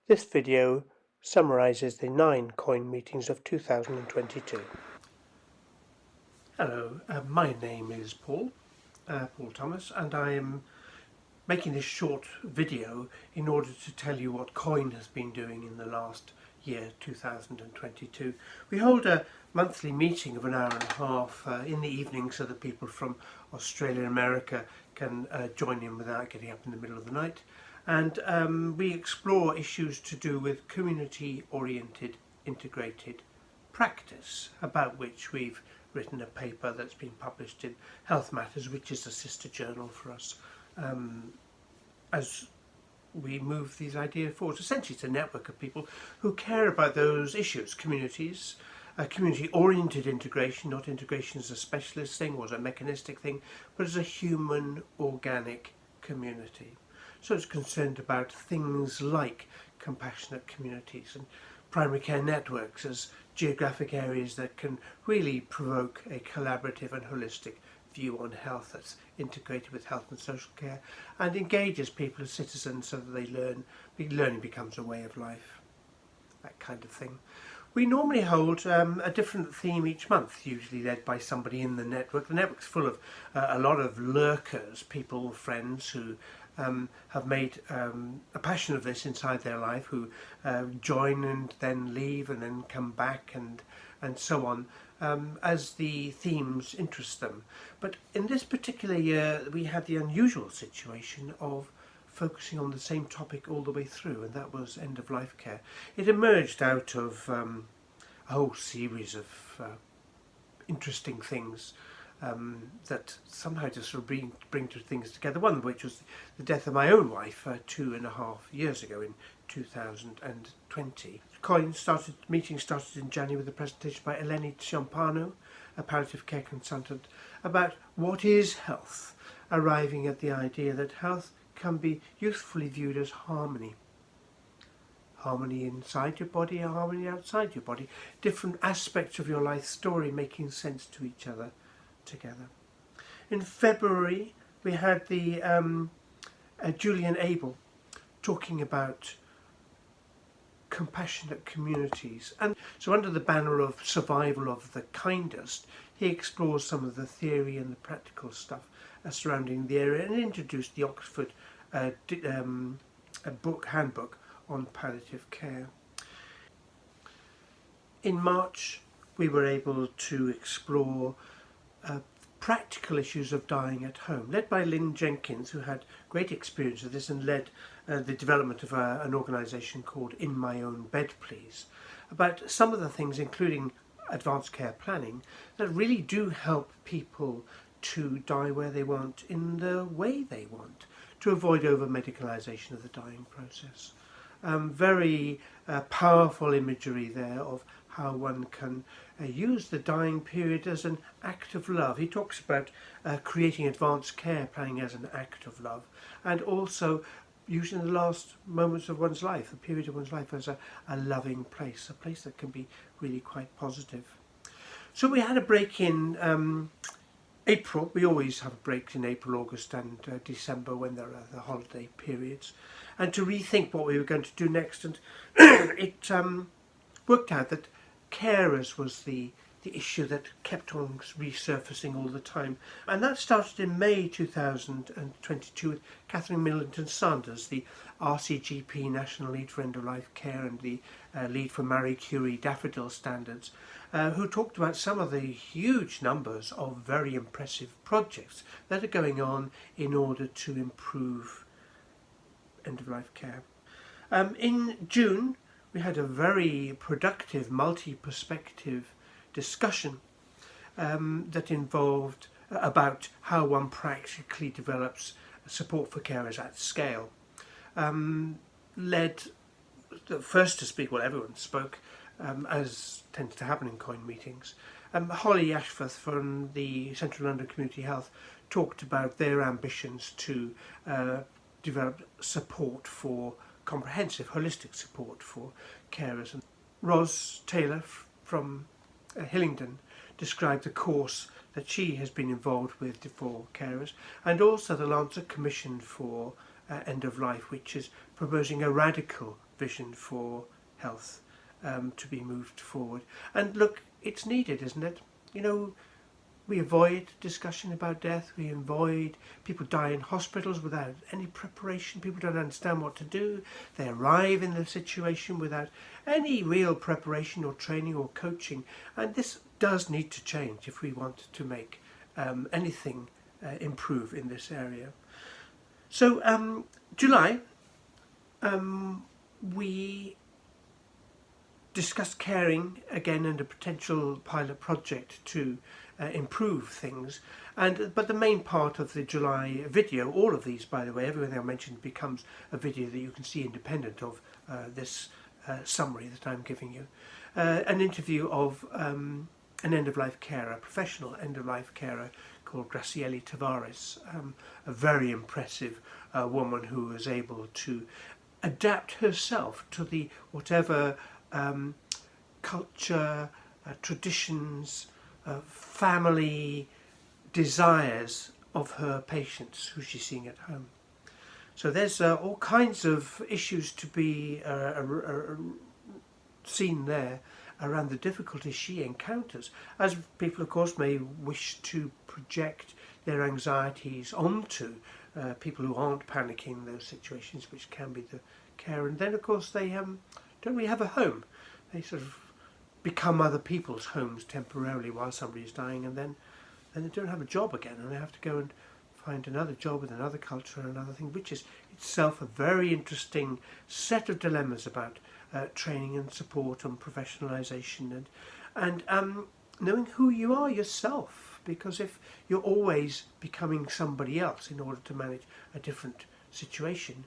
This video summarises the 9 COIN meetings of 2022. Hello, my name is Paul Thomas, and I am making this short video in order to tell you what COIN has been doing in the last year, 2022. We hold a monthly meeting of an hour and a half in the evening so that people from Australia and America can join in without getting up in the middle of the night. And we explore issues to do with community-oriented integrated practice, about which we've written a paper that's been published in Health Matters, which is a sister journal for us, as we move these ideas forward. Essentially, it's a network of people who care about those issues, communities, community-oriented integration, not integration as a specialist thing or as a mechanistic thing, but as a human, organic community. So it's concerned about things like compassionate communities and primary care networks as geographic areas that can really provoke a collaborative and holistic view on health that's integrated with health and social care and engages people as citizens so that they learn. Learning becomes a way of life, that kind of thing. We normally hold a different theme each month, usually led by somebody in the network. The network's full of a lot of lurkers, people, friends who have made a passion of this inside their life, who join and then leave and then come back and so on, as the themes interest them. But in this particular year we had the unusual situation of focusing on the same topic all the way through, and that was end-of-life care. It emerged out of a whole series of interesting things that somehow just sort of bring two things together. One of which was the death of my own wife 2.5 years ago in 2020. Meeting started in January with a presentation by Eleni Ciampano, a palliative care consultant, about what is health, arriving at the idea that health can be usefully viewed as harmony. Harmony inside your body, harmony outside your body, different aspects of your life story making sense to each other together. In February we had the Julian Abel talking about compassionate communities, and so under the banner of survival of the kindest, he explores some of the theory and the practical stuff surrounding the area and introduced the Oxford handbook on palliative care. In March we were able to explore practical issues of dying at home, led by Lynn Jenkins, who had great experience of this and led the development of an organisation called In My Own Bed Please, about some of the things, including advanced care planning, that really do help people to die where they want, in the way they want, to avoid over-medicalisation of the dying process. Very powerful imagery there of how one can use the dying period as an act of love. He talks about creating advanced care planning as an act of love, and also using the last moments of one's life, the period of one's life, as a loving place, a place that can be really quite positive. So we had a break in April. We always have breaks in April, August and December when there are the holiday periods, and to rethink what we were going to do next. And it worked out that carers was the issue that kept on resurfacing all the time, and that started in May 2022 with Catherine Millington Sanders, the RCGP National Lead for End-of-Life Care and the lead for Marie Curie Daffodil Standards, who talked about some of the huge numbers of very impressive projects that are going on in order to improve end-of-life care. In June we had a very productive multi-perspective discussion that involved about how one practically develops support for carers at scale. Led the first to speak, well, everyone spoke, as tends to happen in COIN meetings. Holly Ashforth from the Central London Community Health talked about their ambitions to develop support for comprehensive, holistic support for carers. And Ros Taylor from Hillingdon described the course that she has been involved with for carers, and also the Lancet Commission for End of Life, which is proposing a radical vision for health to be moved forward. And look, it's needed, isn't it? You know, we avoid discussion about death. We avoid people die in hospitals without any preparation. People don't understand what to do. They arrive in the situation without any real preparation or training or coaching. And this does need to change if we want to make anything improve in this area. So July, we discussed caring again and a potential pilot project to improve things, but the main part of the July video, all of these by the way, everything I mentioned becomes a video that you can see independent of this summary that I'm giving you. An interview of an end-of-life carer, a professional end-of-life carer called Graciela Tavares, a very impressive woman who was able to adapt herself to the whatever culture, traditions, family desires of her patients who she's seeing at home. So there's all kinds of issues to be seen there around the difficulties she encounters, as people of course may wish to project their anxieties onto people who aren't panicking in those situations, which can be the care. And then of course they don't really have a home. They sort of become other people's homes temporarily while somebody's dying, and then they don't have a job again, and they have to go and find another job with another culture and another thing, which is itself a very interesting set of dilemmas about training and support and professionalisation and knowing who you are yourself, because if you're always becoming somebody else in order to manage a different situation,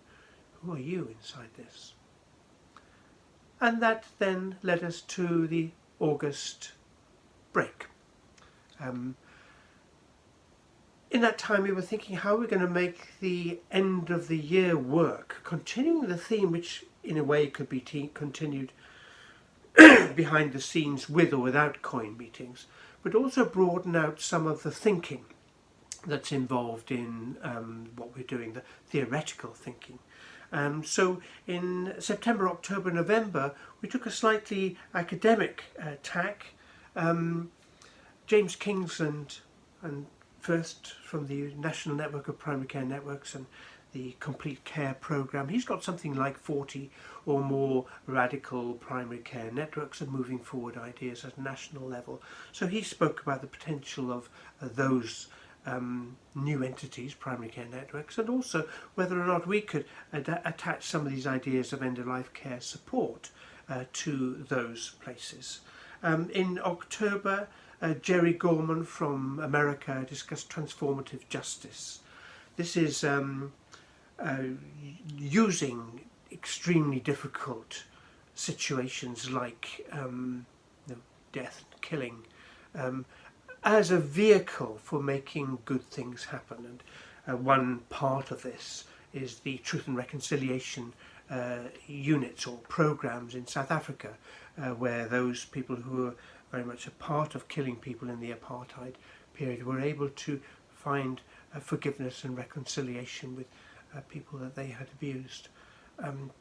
who are you inside this? And that then led us to the August break. In that time we were thinking how we're going to make the end of the year work, continuing the theme which in a way could be continued behind the scenes with or without COIN meetings, but also broaden out some of the thinking that's involved in what we're doing, the theoretical thinking. So in September, October, November, we took a slightly academic tack. James Kingsland, and first from the National Network of Primary Care Networks and the Complete Care Programme, he's got something like 40 or more radical primary care networks and moving forward ideas at a national level. So he spoke about the potential of those new entities, primary care networks, and also whether or not we could attach some of these ideas of end-of-life care support to those places. In October, Jerry Gorman from America discussed transformative justice. This is using extremely difficult situations like death and killing as a vehicle for making good things happen. And one part of this is the Truth and Reconciliation units or programs in South Africa, where those people who are very much a part of killing people in the apartheid period were able to find forgiveness and reconciliation with people that they had abused.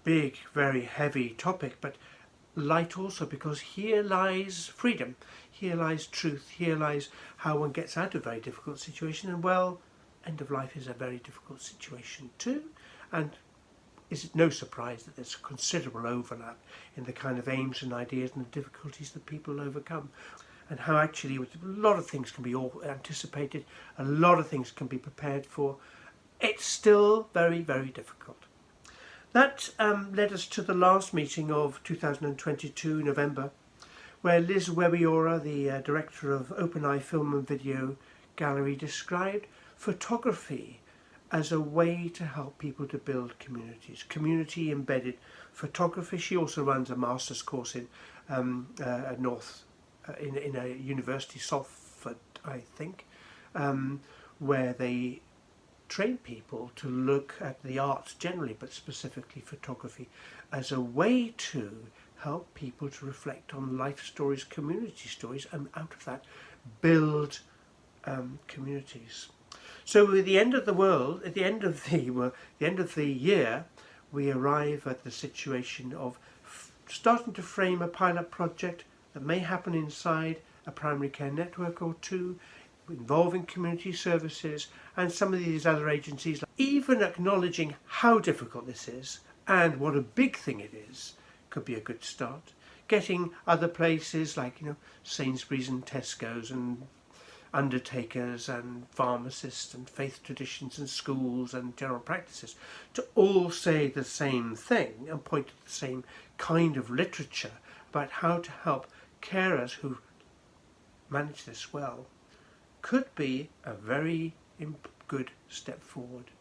Big, very heavy topic, but light also, because here lies freedom, here lies truth, here lies how one gets out of a very difficult situation. And well, end of life is a very difficult situation too, and is it no surprise that there's considerable overlap in the kind of aims and ideas and the difficulties that people overcome, and how actually a lot of things can be anticipated, a lot of things can be prepared for. It's still very, very difficult. That led us to the last meeting of 2022, November, where Liz Webiora, the director of Open Eye Film and Video Gallery, described photography as a way to help people to build communities, community-embedded photography. She also runs a master's course in in a university, Salford, I think, where they train people to look at the arts generally, but specifically photography, as a way to help people to reflect on life stories, community stories, and out of that build communities. So at the end of the world, at the end of the year, we arrive at the situation of starting to frame a pilot project that may happen inside a primary care network or two, involving community services and some of these other agencies. Even acknowledging how difficult this is and what a big thing it is could be a good start. Getting other places like, Sainsbury's and Tesco's and undertakers and pharmacists and faith traditions and schools and general practices to all say the same thing and point to the same kind of literature about how to help carers who manage this well could be a very good step forward.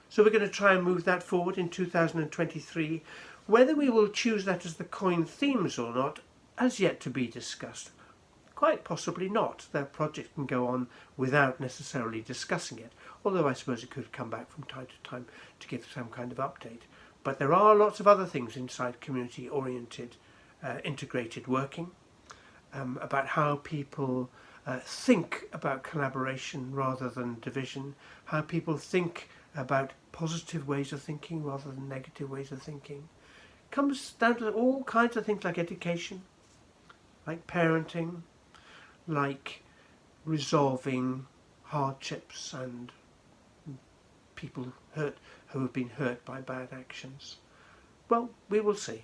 So we're going to try and move that forward in 2023. Whether we will choose that as the COIN themes or not has yet to be discussed. Quite possibly not. The project can go on without necessarily discussing it, although I suppose it could come back from time to time to give some kind of update. But there are lots of other things inside community-oriented, integrated working, about how people think about collaboration rather than division, how people think about positive ways of thinking rather than negative ways of thinking. Comes down to all kinds of things like education, like parenting, like resolving hardships and people who have been hurt by bad actions. Well, we will see.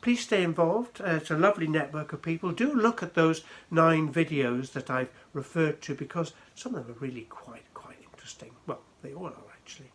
Please stay involved. It's a lovely network of people. Do look at those 9 videos that I've referred to, because some of them are really quite interesting. Well, they all are actually.